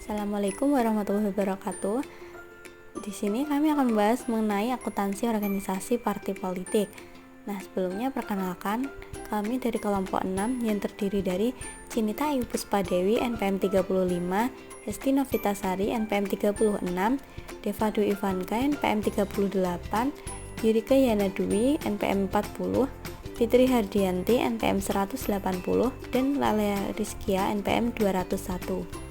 Assalamualaikum warahmatullahi wabarakatuh. Di sini kami akan membahas mengenai akuntansi organisasi partai politik. Nah, sebelumnya perkenalkan, kami dari kelompok 6 yang terdiri dari Cinita Ayu Puspadewi NPM 35, Hesti Novitasari NPM 36, Deva Dwi Ivanka NPM 38, Yurika Yana Dwi NPM 40, Fitri Hardianti NPM 180, dan Lalea Rizkia NPM 201.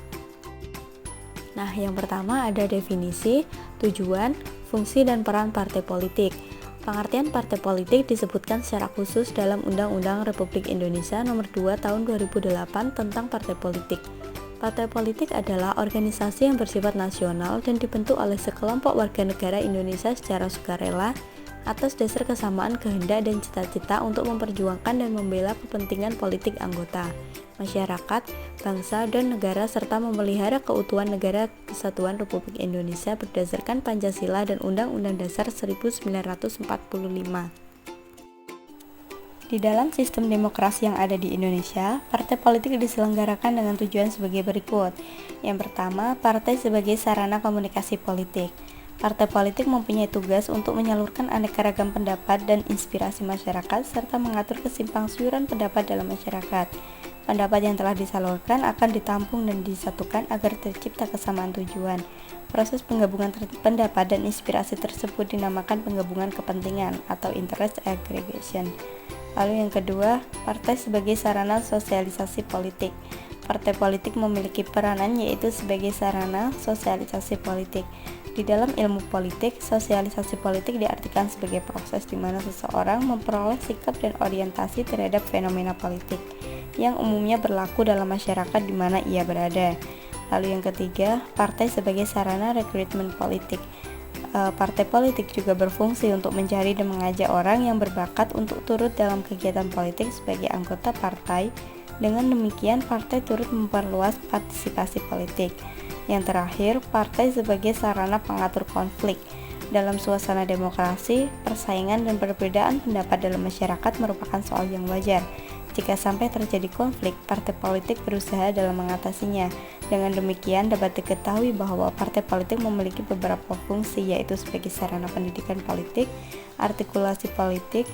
Nah, yang pertama ada definisi, tujuan, fungsi, dan peran partai politik. Pengertian partai politik disebutkan secara khusus dalam Undang-Undang Republik Indonesia Nomor 2 Tahun 2008 tentang partai politik. Partai politik adalah organisasi yang bersifat nasional dan dibentuk oleh sekelompok warga negara Indonesia secara sukarela atas dasar kesamaan kehendak dan cita-cita untuk memperjuangkan dan membela kepentingan politik anggota, masyarakat, bangsa, dan negara serta memelihara keutuhan negara kesatuan Republik Indonesia berdasarkan Pancasila dan Undang-Undang Dasar 1945. Di dalam sistem demokrasi yang ada di Indonesia, partai politik diselenggarakan dengan tujuan sebagai berikut. Yang pertama, partai sebagai sarana komunikasi politik. Partai politik mempunyai tugas untuk menyalurkan aneka ragam pendapat dan inspirasi masyarakat serta mengatur kesimpangsiuran pendapat dalam masyarakat. Pendapat yang telah disalurkan akan ditampung dan disatukan agar tercipta kesamaan tujuan. Proses penggabungan pendapat dan inspirasi tersebut dinamakan penggabungan kepentingan atau interest aggregation. Lalu yang kedua, partai sebagai sarana sosialisasi politik. Partai politik memiliki peranan yaitu sebagai sarana sosialisasi politik. Di dalam ilmu politik, sosialisasi politik diartikan sebagai proses di mana seseorang memperoleh sikap dan orientasi terhadap fenomena politik yang umumnya berlaku dalam masyarakat di mana ia berada. Lalu yang ketiga, partai sebagai sarana rekrutmen politik. Partai politik juga berfungsi untuk mencari dan mengajak orang yang berbakat untuk turut dalam kegiatan politik sebagai anggota partai. Dengan demikian, partai turut memperluas partisipasi politik. Yang terakhir, partai sebagai sarana pengatur konflik. Dalam suasana demokrasi, persaingan dan perbedaan pendapat dalam masyarakat merupakan soal yang wajar. Jika sampai terjadi konflik, partai politik berusaha dalam mengatasinya. Dengan demikian, dapat diketahui bahwa partai politik memiliki beberapa fungsi, yaitu sebagai sarana pendidikan politik, artikulasi politik,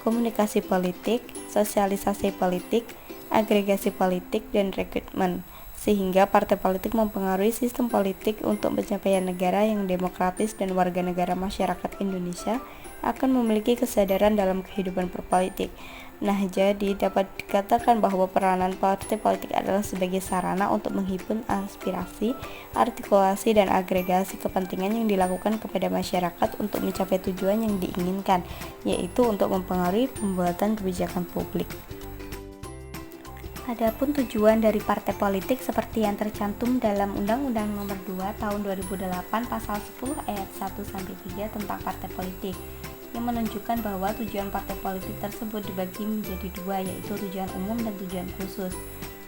komunikasi politik, sosialisasi politik, agregasi politik, dan rekrutmen, sehingga partai politik mempengaruhi sistem politik untuk pencapaian negara yang demokratis dan warga negara masyarakat Indonesia akan memiliki kesadaran dalam kehidupan berpolitik. Nah, jadi dapat dikatakan bahwa peranan partai politik adalah sebagai sarana untuk menghimpun aspirasi, artikulasi, dan agregasi kepentingan yang dilakukan kepada masyarakat untuk mencapai tujuan yang diinginkan, yaitu untuk mempengaruhi pembuatan kebijakan publik. Adapun tujuan dari partai politik seperti yang tercantum dalam Undang-Undang Nomor 2 Tahun 2008 Pasal 10 Ayat 1-3 tentang partai politik, yang menunjukkan bahwa tujuan partai politik tersebut dibagi menjadi dua, yaitu tujuan umum dan tujuan khusus.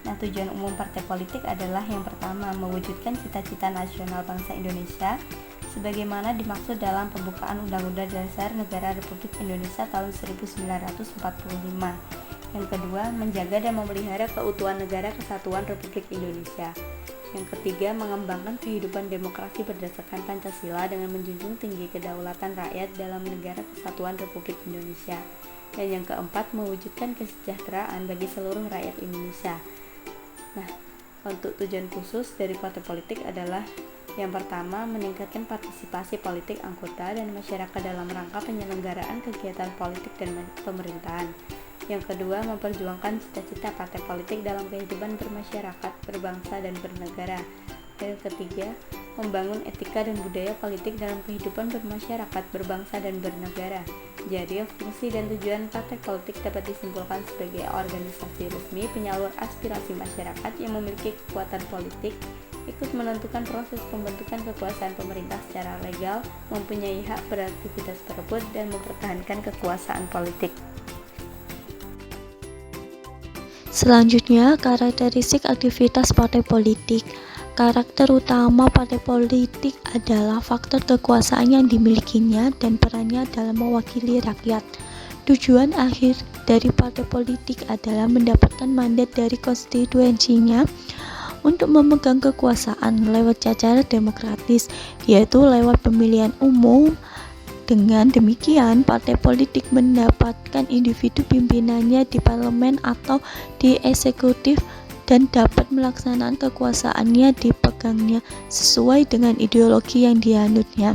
Nah, tujuan umum partai politik adalah yang pertama, mewujudkan cita-cita nasional bangsa Indonesia sebagaimana dimaksud dalam pembukaan Undang-Undang Dasar Negara Republik Indonesia tahun 1945. Yang kedua, menjaga dan memelihara keutuhan negara kesatuan Republik Indonesia. Yang ketiga, mengembangkan kehidupan demokrasi berdasarkan Pancasila dengan menjunjung tinggi kedaulatan rakyat dalam negara kesatuan Republik Indonesia. Dan yang keempat, mewujudkan kesejahteraan bagi seluruh rakyat Indonesia. Nah, untuk tujuan khusus dari partai politik adalah yang pertama, meningkatkan partisipasi politik anggota dan masyarakat dalam rangka penyelenggaraan kegiatan politik dan pemerintahan. Yang kedua, memperjuangkan cita-cita partai politik dalam kehidupan bermasyarakat, berbangsa, dan bernegara. Dan yang ketiga, membangun etika dan budaya politik dalam kehidupan bermasyarakat, berbangsa, dan bernegara. Jadi, fungsi dan tujuan partai politik dapat disimpulkan sebagai organisasi resmi penyalur aspirasi masyarakat yang memiliki kekuatan politik, ikut menentukan proses pembentukan kekuasaan pemerintah secara legal, mempunyai hak beraktivitas berebut, dan mempertahankan kekuasaan politik. Selanjutnya, karakteristik aktivitas partai politik. Karakter utama partai politik adalah faktor kekuasaan yang dimilikinya dan perannya dalam mewakili rakyat. Tujuan akhir dari partai politik adalah mendapatkan mandat dari konstituensinya untuk memegang kekuasaan lewat cara demokratis, yaitu lewat pemilihan umum. Dengan demikian, partai politik mendapatkan individu pimpinannya di parlemen atau di eksekutif dan dapat melaksanakan kekuasaannya dipegangnya sesuai dengan ideologi yang dianutnya,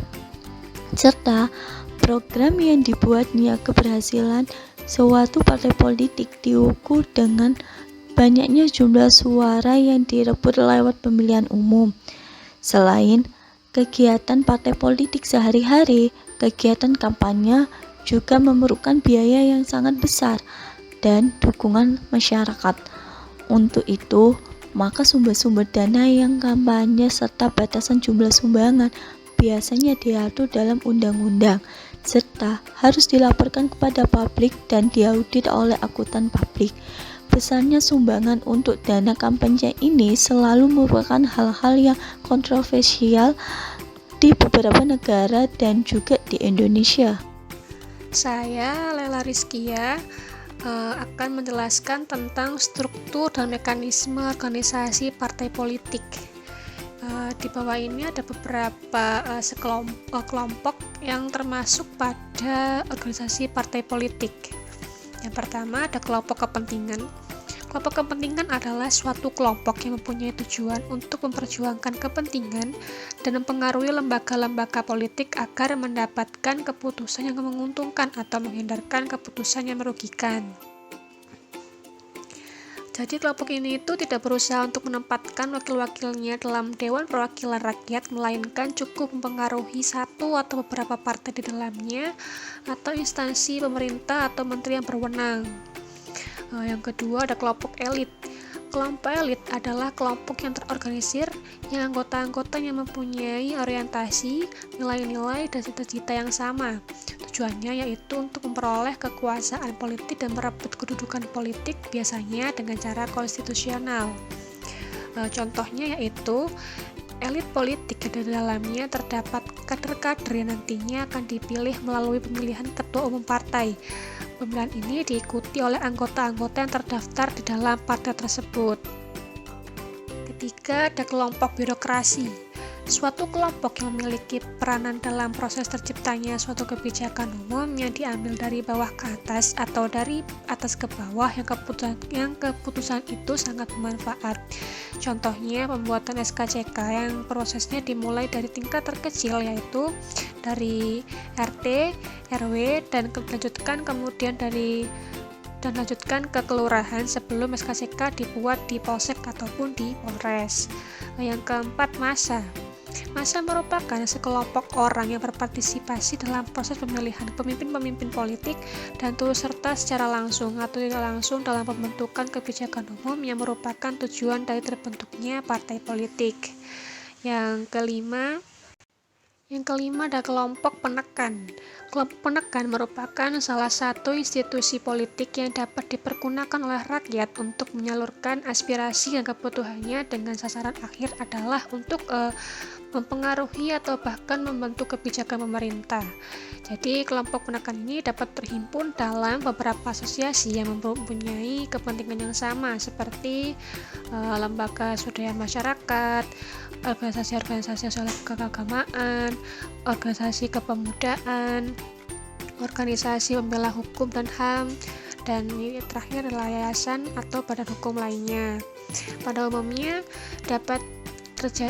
serta program yang dibuatnya. Keberhasilan suatu partai politik diukur dengan banyaknya jumlah suara yang direbut lewat pemilihan umum. Selain kegiatan partai politik sehari-hari, kegiatan kampanye juga memerlukan biaya yang sangat besar dan dukungan masyarakat. Untuk itu, maka sumber-sumber dana yang kampanye serta batasan jumlah sumbangan biasanya diatur dalam undang-undang, serta harus dilaporkan kepada publik dan diaudit oleh akuntan publik. Besarnya sumbangan untuk dana kampanye ini selalu merupakan hal-hal yang kontroversial di beberapa negara dan juga di Indonesia. Saya Lela Rizkia akan menjelaskan tentang struktur dan mekanisme organisasi partai politik. Di bawah ini ada beberapa kelompok yang termasuk pada organisasi partai politik. Yang pertama ada kelompok kepentingan. Kelompok kepentingan adalah suatu kelompok yang mempunyai tujuan untuk memperjuangkan kepentingan dan mempengaruhi lembaga-lembaga politik agar mendapatkan keputusan yang menguntungkan atau menghindarkan keputusan yang merugikan. Jadi kelompok ini itu tidak berusaha untuk menempatkan wakil-wakilnya dalam Dewan Perwakilan Rakyat, melainkan cukup mempengaruhi satu atau beberapa partai di dalamnya atau instansi pemerintah atau menteri yang berwenang. Yang kedua ada kelompok elit. Kelompok elit adalah kelompok yang terorganisir yang anggota-anggotanya mempunyai orientasi, nilai-nilai, dan cita-cita yang sama. Tujuannya yaitu untuk memperoleh kekuasaan politik dan merebut kedudukan politik, biasanya dengan cara konstitusional. Contohnya yaitu elit politik yang di dalamnya terdapat kader-kader yang nantinya akan dipilih melalui pemilihan ketua umum partai. Pemilihan ini diikuti oleh anggota-anggota yang terdaftar di dalam partai tersebut. Ketiga, ada kelompok birokrasi. Suatu kelompok yang memiliki peranan dalam proses terciptanya suatu kebijakan umum yang diambil dari bawah ke atas atau dari atas ke bawah yang keputusan itu sangat bermanfaat. Contohnya pembuatan SKCK yang prosesnya dimulai dari tingkat terkecil, yaitu dari RT, RW, dan dilanjutkan kemudian lanjutkan ke kelurahan sebelum SKCK dibuat di Polsek ataupun di Polres. Yang keempat, massa. Massa merupakan sekelompok orang yang berpartisipasi dalam proses pemilihan pemimpin-pemimpin politik dan turut serta secara langsung atau tidak langsung dalam pembentukan kebijakan umum yang merupakan tujuan dari terbentuknya partai politik. Yang kelima ada kelompok penekan. Kelompok penekan merupakan salah satu institusi politik yang dapat dipergunakan oleh rakyat untuk menyalurkan aspirasi dan kebutuhannya dengan sasaran akhir adalah untuk mempengaruhi atau bahkan membentuk kebijakan pemerintah. Jadi kelompok penekan ini dapat terhimpun dalam beberapa asosiasi yang mempunyai kepentingan yang sama seperti lembaga swadaya masyarakat, organisasi-organisasi sosial keagamaan, organisasi kepemudaan, organisasi pembela hukum dan HAM, dan ini terakhir adalah yayasan atau badan hukum lainnya. Pada umumnya dapat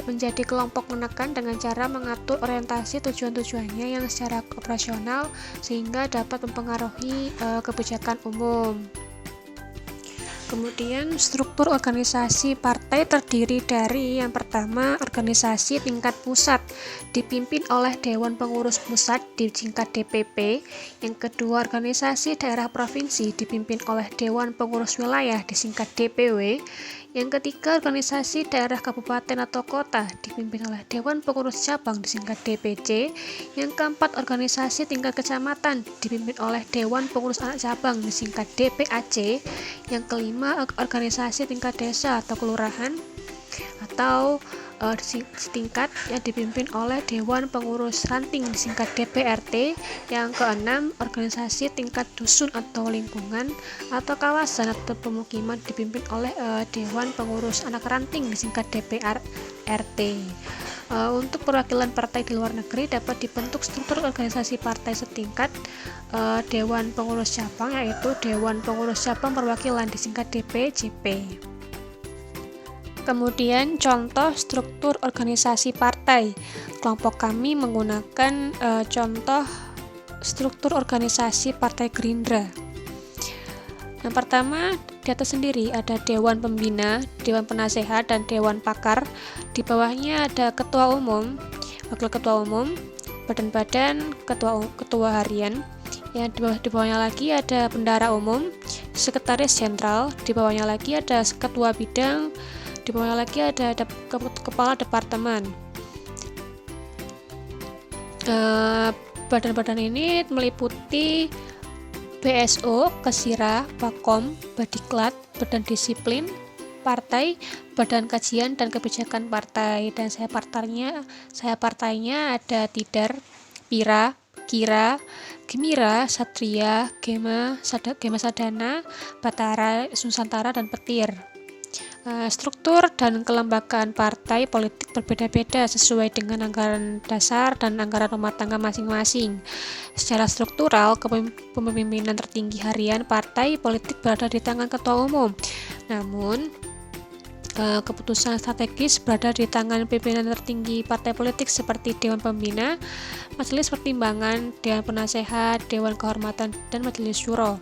menjadi kelompok menekan dengan cara mengatur orientasi tujuan-tujuannya yang secara operasional sehingga dapat mempengaruhi kebijakan umum. Kemudian struktur organisasi partai terdiri dari yang pertama organisasi tingkat pusat dipimpin oleh Dewan Pengurus Pusat disingkat DPP. Yang kedua organisasi daerah provinsi dipimpin oleh Dewan Pengurus Wilayah disingkat DPW. Yang ketiga organisasi daerah kabupaten atau kota dipimpin oleh Dewan Pengurus Cabang disingkat DPC. Yang keempat organisasi tingkat kecamatan dipimpin oleh Dewan Pengurus Anak Cabang disingkat DPAC. Yang kelima organisasi tingkat desa atau kelurahan atau setingkat yang dipimpin oleh Dewan Pengurus Ranting disingkat DPRT. Yang keenam, organisasi tingkat dusun atau lingkungan atau kawasan atau pemukiman dipimpin oleh Dewan Pengurus Anak Ranting disingkat DPRT. Untuk perwakilan partai di luar negeri dapat dibentuk struktur organisasi partai setingkat Dewan Pengurus Cabang, yaitu Dewan Pengurus Cabang Perwakilan disingkat DPCP. Kemudian contoh struktur organisasi partai. Kelompok kami menggunakan contoh struktur organisasi Partai Gerindra. Yang pertama, di atas sendiri ada Dewan Pembina, Dewan Penasehat, dan Dewan Pakar. Di bawahnya ada Ketua Umum, Wakil Ketua Umum, Badan-badan, Ketua Harian. Yang di bawahnya lagi ada Bendara Umum, Sekretaris Jenderal. Di bawahnya lagi ada Ketua Bidang. Di bawahnya lagi ada Kepala Departemen. Badan-badan ini meliputi BSO, Kesira, Bakom, Badiklat, Badan Disiplin Partai, Badan Kajian dan Kebijakan Partai. Dan saya partainya ada Tidar, Pira, Kira, Gemira, Satria, Gema Sadana, Batara, Nusantara, dan Petir. Struktur dan kelembagaan partai politik berbeda-beda sesuai dengan anggaran dasar dan anggaran rumah tangga masing-masing. Secara struktural, kepemimpinan tertinggi harian partai politik berada di tangan Ketua Umum. Namun, keputusan strategis berada di tangan pimpinan tertinggi partai politik seperti Dewan Pembina, Majelis Pertimbangan, Dewan Penasehat, Dewan Kehormatan, dan Majelis Syuro.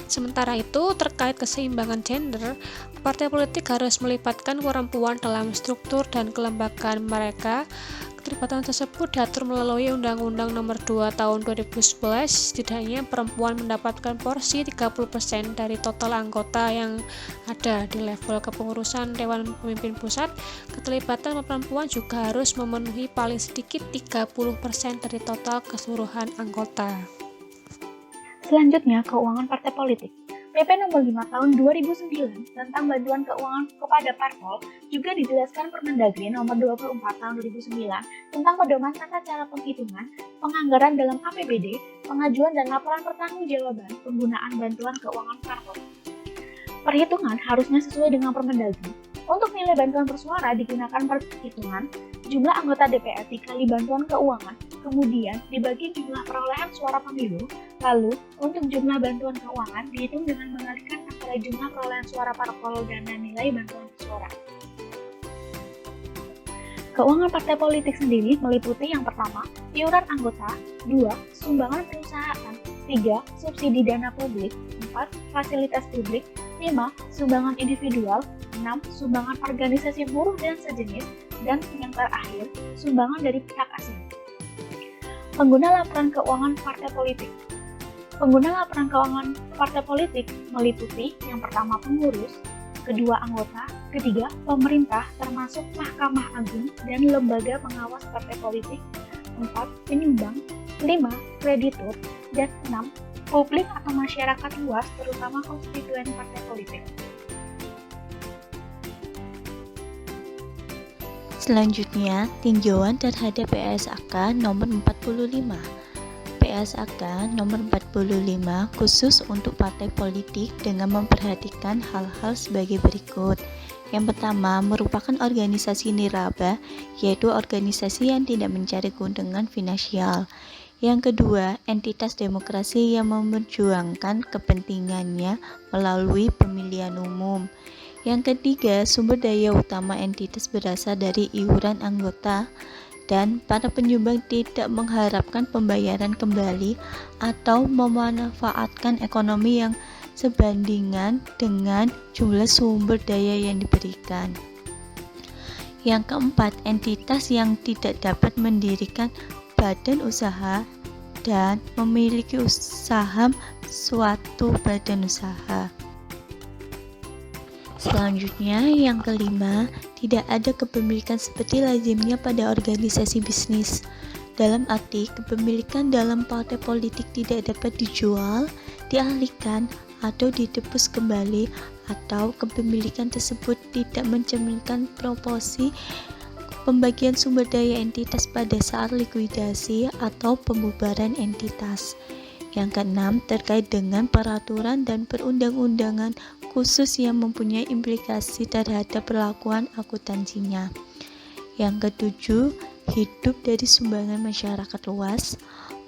Sementara itu, terkait keseimbangan gender, partai politik harus melibatkan perempuan dalam struktur dan kelembagaan mereka. Keterlibatan tersebut diatur melalui Undang-Undang Nomor 2 Tahun 2011. Setidaknya perempuan mendapatkan porsi 30% dari total anggota yang ada di level kepengurusan Dewan Pemimpin Pusat. Keterlibatan perempuan juga harus memenuhi paling sedikit 30% dari total keseluruhan anggota. Selanjutnya, keuangan partai politik. PP nomor 5 tahun 2009 tentang bantuan keuangan kepada parpol juga dijelaskan Permendagri nomor 24 tahun 2009 tentang pedoman tata cara penghitungan, penganggaran dalam APBD, pengajuan dan laporan pertanggungjawaban penggunaan bantuan keuangan parpol. Perhitungan harusnya sesuai dengan Permendagri. Untuk nilai bantuan bersuara digunakan perhitungan jumlah anggota DPR dikali bantuan keuangan, kemudian dibagi jumlah perolehan suara pemilu, lalu untuk jumlah bantuan keuangan dihitung dengan mengalikan antara jumlah perolehan suara parpol dan nilai bantuan suara. Keuangan partai politik sendiri meliputi yang pertama, iuran anggota, 2. Sumbangan perusahaan, 3. Subsidi dana publik, 4. Fasilitas publik, 5. Sumbangan individual, 6. Sumbangan organisasi buruh dan sejenis, dan yang terakhir, sumbangan dari pihak asing. Pengguna laporan keuangan partai politik. Pengguna laporan keuangan partai politik meliputi yang pertama pengurus, kedua anggota, ketiga pemerintah termasuk Mahkamah Agung dan lembaga pengawas partai politik, 4. Penyumbang, 5. Kreditur, dan 6. Publik atau masyarakat luas terutama konstituen partai politik. Selanjutnya, tinjauan terhadap PSAK nomor 45. PSAK nomor 45 khusus untuk partai politik dengan memperhatikan hal-hal sebagai berikut. Yang pertama, merupakan organisasi niraba, yaitu organisasi yang tidak mencari keuntungan finansial. Yang kedua, entitas demokrasi yang memperjuangkan kepentingannya melalui pemilihan umum. Yang ketiga, sumber daya utama entitas berasal dari iuran anggota dan para penyumbang tidak mengharapkan pembayaran kembali atau memanfaatkan ekonomi yang sebandingan dengan jumlah sumber daya yang diberikan. Yang keempat, entitas yang tidak dapat mendirikan badan usaha dan memiliki saham suatu badan usaha. Selanjutnya, yang kelima, tidak ada kepemilikan seperti lazimnya pada organisasi bisnis. Dalam arti, kepemilikan dalam partai politik tidak dapat dijual, dialihkan, atau ditebus kembali, atau kepemilikan tersebut tidak mencerminkan proporsi pembagian sumber daya entitas pada saat likuidasi atau pembubaran entitas. Yang keenam, terkait dengan peraturan dan perundang-undangan khusus yang mempunyai implikasi terhadap perlakuan akuntansinya. Yang ketujuh, hidup dari sumbangan masyarakat luas.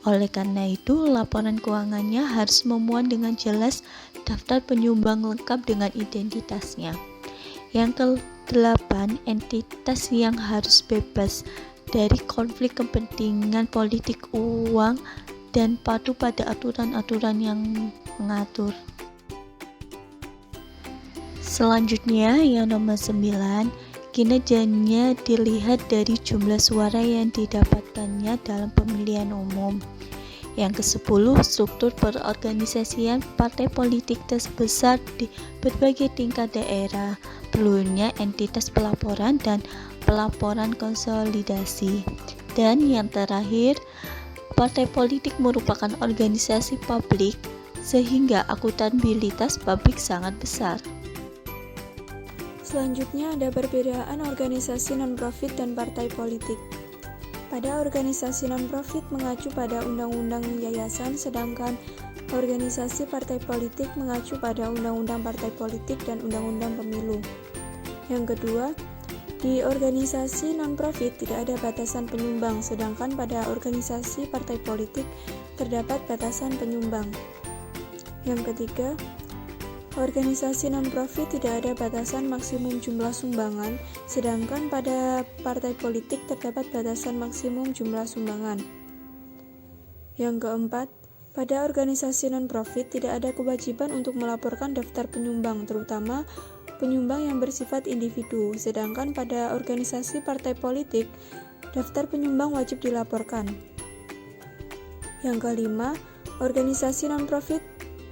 Oleh karena itu, laporan keuangannya harus memuat dengan jelas daftar penyumbang lengkap dengan identitasnya. Yang ke-8, entitas yang harus bebas dari konflik kepentingan politik uang dan patuh pada aturan-aturan yang mengatur. Selanjutnya, yang nomor 9, kinerjanya dilihat dari jumlah suara yang didapatkannya dalam pemilihan umum. Yang ke-10, struktur perorganisasian partai politik terbesar di berbagai tingkat daerah, perlunya entitas pelaporan dan pelaporan konsolidasi. Dan yang terakhir, partai politik merupakan organisasi publik sehingga akuntabilitas publik sangat besar. Selanjutnya ada perbedaan organisasi non-profit dan partai politik. Pada organisasi non-profit mengacu pada undang-undang yayasan, sedangkan organisasi partai politik mengacu pada undang-undang partai politik dan undang-undang pemilu. Yang kedua, di organisasi non-profit tidak ada batasan penyumbang, sedangkan pada organisasi partai politik terdapat batasan penyumbang. Yang ketiga, organisasi non-profit tidak ada batasan maksimum jumlah sumbangan, sedangkan pada partai politik terdapat batasan maksimum jumlah sumbangan. Yang keempat, pada organisasi non-profit tidak ada kewajiban untuk melaporkan daftar penyumbang, terutama penyumbang yang bersifat individu, sedangkan pada organisasi partai politik, daftar penyumbang wajib dilaporkan. Yang kelima, organisasi non-profit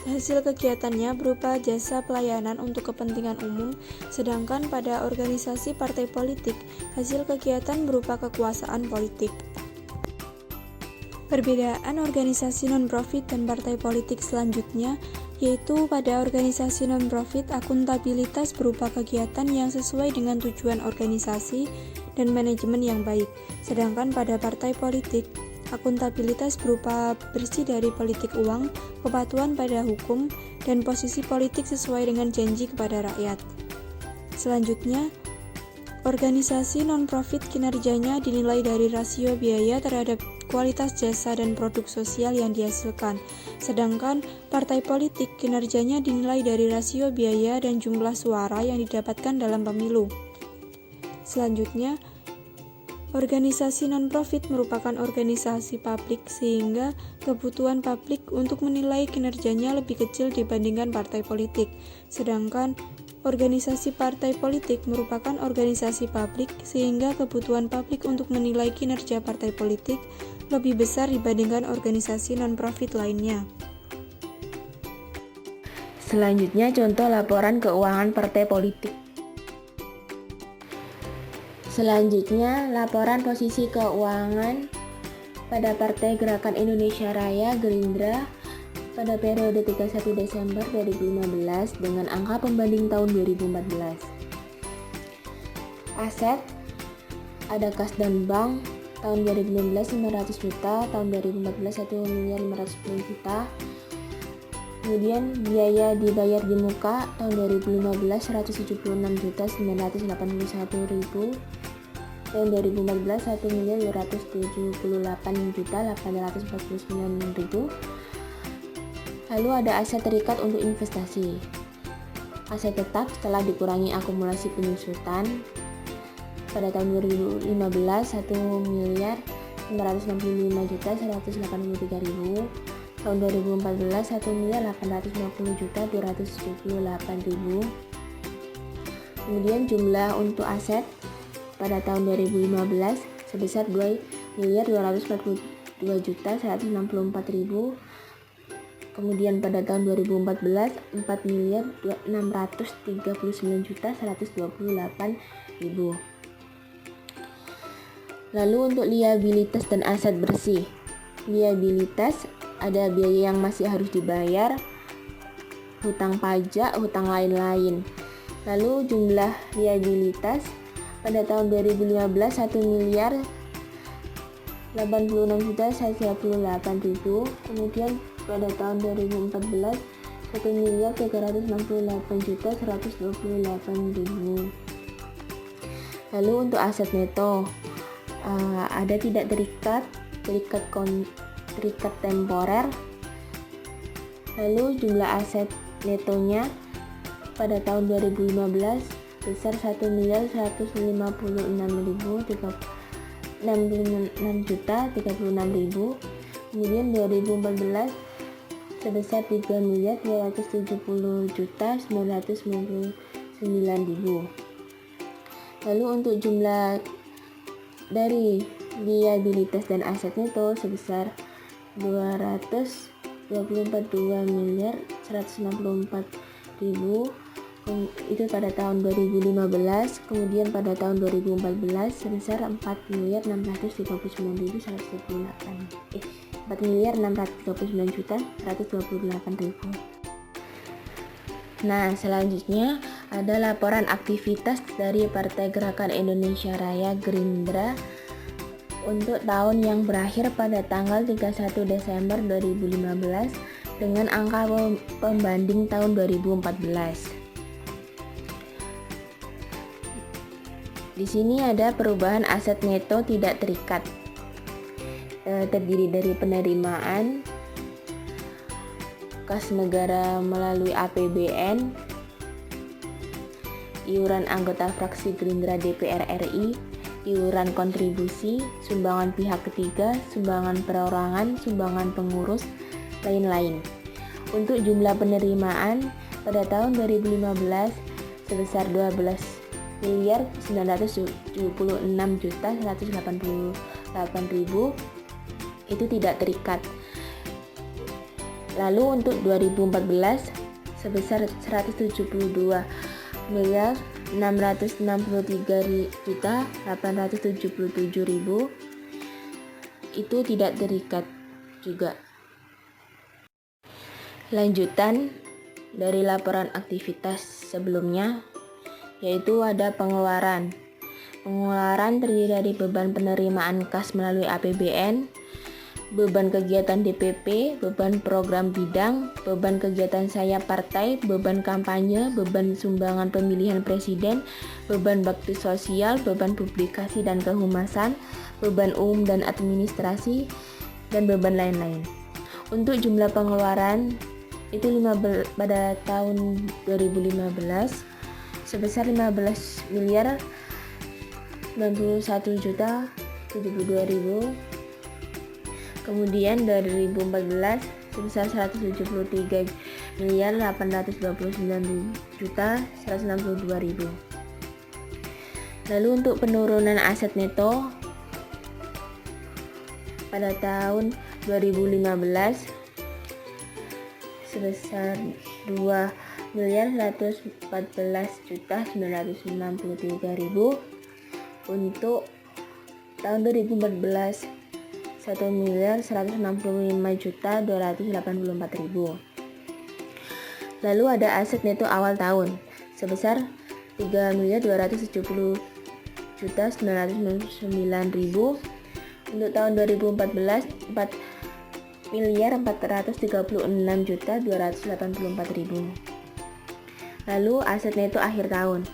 hasil kegiatannya berupa jasa pelayanan untuk kepentingan umum, sedangkan pada organisasi partai politik, hasil kegiatan berupa kekuasaan politik. Perbedaan organisasi non-profit dan partai politik selanjutnya yaitu pada organisasi non-profit akuntabilitas berupa kegiatan yang sesuai dengan tujuan organisasi dan manajemen yang baik, sedangkan pada partai politik akuntabilitas berupa bersih dari politik uang, kepatuhan pada hukum, dan posisi politik sesuai dengan janji kepada rakyat. Selanjutnya, organisasi non-profit kinerjanya dinilai dari rasio biaya terhadap kualitas jasa dan produk sosial yang dihasilkan, sedangkan partai politik kinerjanya dinilai dari rasio biaya dan jumlah suara yang didapatkan dalam pemilu. Selanjutnya, organisasi non-profit merupakan organisasi publik sehingga kebutuhan publik untuk menilai kinerjanya lebih kecil dibandingkan partai politik, sedangkan organisasi partai politik merupakan organisasi publik sehingga kebutuhan publik untuk menilai kinerja partai politik lebih besar dibandingkan organisasi non-profit lainnya. Selanjutnya contoh laporan keuangan partai politik. Selanjutnya laporan posisi keuangan pada Partai Gerakan Indonesia Raya Gerindra pada periode 31 Desember 2015 dengan angka pembanding tahun 2014. Aset ada kas dan bank tahun 2016 500 juta, tahun 2014 1.510 juta. Kemudian biaya dibayar di muka tahun 2015 176 juta 981 ribu, tahun 2014 1.278 juta 849 ribu. Lalu ada aset terikat untuk investasi. Aset tetap setelah dikurangi akumulasi penyusutan pada tahun 2015 1.565 juta 183 ribu, tahun 2014 1.850 juta 278 ribu. Kemudian jumlah untuk aset pada tahun 2015 sebesar 2.242 juta 164 ribu. Kemudian pada tahun 2014 4.639 juta 128 ribu. Lalu untuk liabilitas dan aset bersih. Liabilitas ada biaya yang masih harus dibayar, hutang pajak, hutang lain-lain. Lalu jumlah liabilitas Pada tahun 2015 1 miliar 86.138.000. Kemudian pada tahun 2014 1 miliar 368.128.000. Lalu untuk aset neto ada tidak terikat temporer. Lalu jumlah aset netonya pada tahun 2015 besar 1.156.036.036.000. Kemudian 2014 sebesar 3.370.999.000. Lalu untuk jumlah dari liabilitas dan aset neto sebesar 224.2.164.000 itu pada tahun 2015. Kemudian pada tahun 2014 sebesar 4.639.128.000. Nah, selanjutnya ada laporan aktivitas dari Partai Gerakan Indonesia Raya Gerindra untuk tahun yang berakhir pada tanggal 31 Desember 2015 dengan angka pembanding tahun 2014. Di sini ada perubahan aset neto tidak terikat, terdiri dari penerimaan kas negara melalui APBN, iuran anggota fraksi Gerindra DPR RI, iuran kontribusi, sumbangan pihak ketiga, sumbangan perorangan, sumbangan pengurus, lain-lain. Untuk jumlah penerimaan pada tahun 2015 sebesar 12.176.188.000 itu tidak terikat. Lalu untuk 2014 sebesar 172.663.877.000 itu tidak terikat juga. Lanjutan dari laporan aktivitas sebelumnya, yaitu ada pengeluaran. Pengeluaran terdiri dari beban penerimaan kas melalui APBN, beban kegiatan DPP, beban program bidang, beban kegiatan sayap partai, beban kampanye, beban sumbangan pemilihan presiden, beban bakti sosial, beban publikasi dan kehumasan, beban umum dan administrasi, dan beban lain-lain. Untuk jumlah pengeluaran itu pada tahun 2015 sebesar 15.091.072.000. Kemudian 2014 sebesar 173.829.162.000. Lalu untuk penurunan aset neto pada tahun 2015 sebesar 2.114.963.000. Untuk tahun 2014 1.165.284.000. Lalu ada aset neto awal tahun sebesar 3.270.999.000. Untuk tahun 2014 4.436.284.000. Lalu aset neto akhir tahun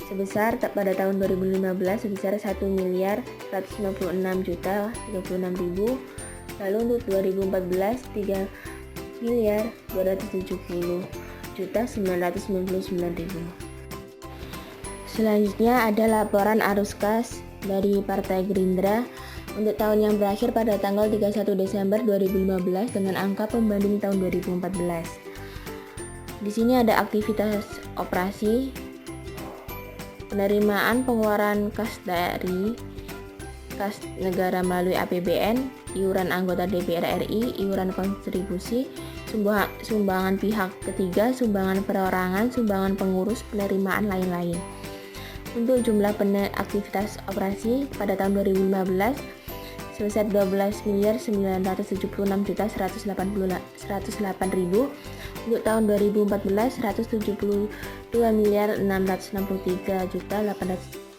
sebesar pada tahun 2015 sebesar 1.196.036.000. Lalu untuk 2014 3.270.999.000. Selanjutnya ada laporan arus kas dari Partai Gerindra untuk tahun yang berakhir pada tanggal 31 Desember 2015 dengan angka pembanding tahun 2014. Di sini ada aktivitas operasi, penerimaan pengeluaran kas dari kas negara melalui APBN, iuran anggota DPR RI, iuran kontribusi, sumbangan pihak ketiga, sumbangan perorangan, sumbangan pengurus, penerimaan lain-lain. Untuk jumlah aktivitas operasi pada tahun 2015 sebesar 12.976.108.000. Untuk tahun 2014 172.663.877.000.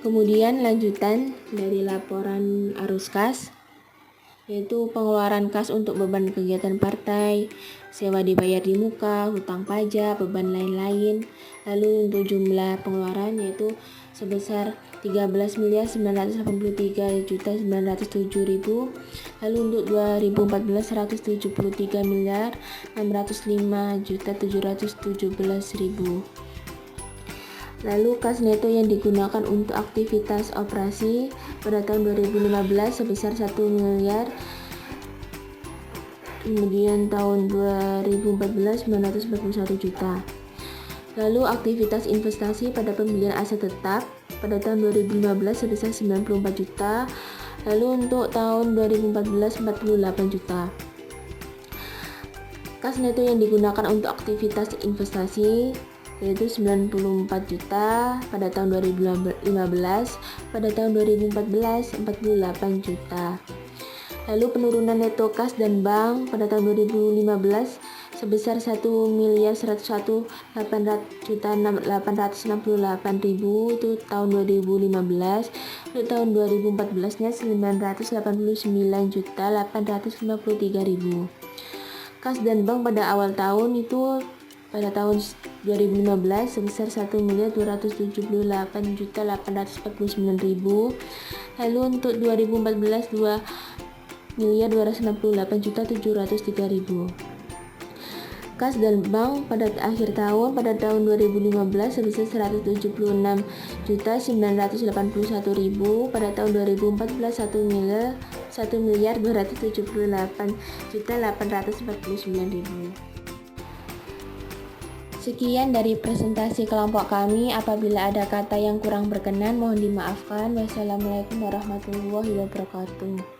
Kemudian lanjutan dari laporan arus kas, yaitu pengeluaran kas untuk beban kegiatan partai, sewa dibayar di muka, hutang pajak, beban lain-lain. Lalu untuk jumlah pengeluaran yaitu sebesar 13.983.907.000. Lalu untuk 2014 173.605.717.000. Lalu kas neto yang digunakan untuk aktivitas operasi pada tahun 2015 sebesar 1 miliar. Kemudian tahun 2014 941 juta. Lalu aktivitas investasi pada pembelian aset tetap pada tahun 2015 sebesar 94 juta. Lalu untuk tahun 2014 48 juta. Kas neto yang digunakan untuk aktivitas investasi yaitu 94 juta pada tahun 2015, pada tahun 2014 48 juta. Lalu penurunan neto kas dan bank pada tahun 2015 sebesar 1.101.868.000 itu tahun 2015. Untuk tahun 2014-nya 989.853.000. Kas dan bank pada awal tahun itu pada tahun 2015 sebesar 1.278.849.000. Lalu untuk 2014 2.268.703.000. Kas dan bank pada akhir tahun pada tahun 2015 sebesar 176.981.000. Pada tahun 2014 1.278.849.000. Sekian dari presentasi kelompok kami. Apabila ada kata yang kurang berkenan mohon dimaafkan. Wassalamualaikum warahmatullahi wabarakatuh.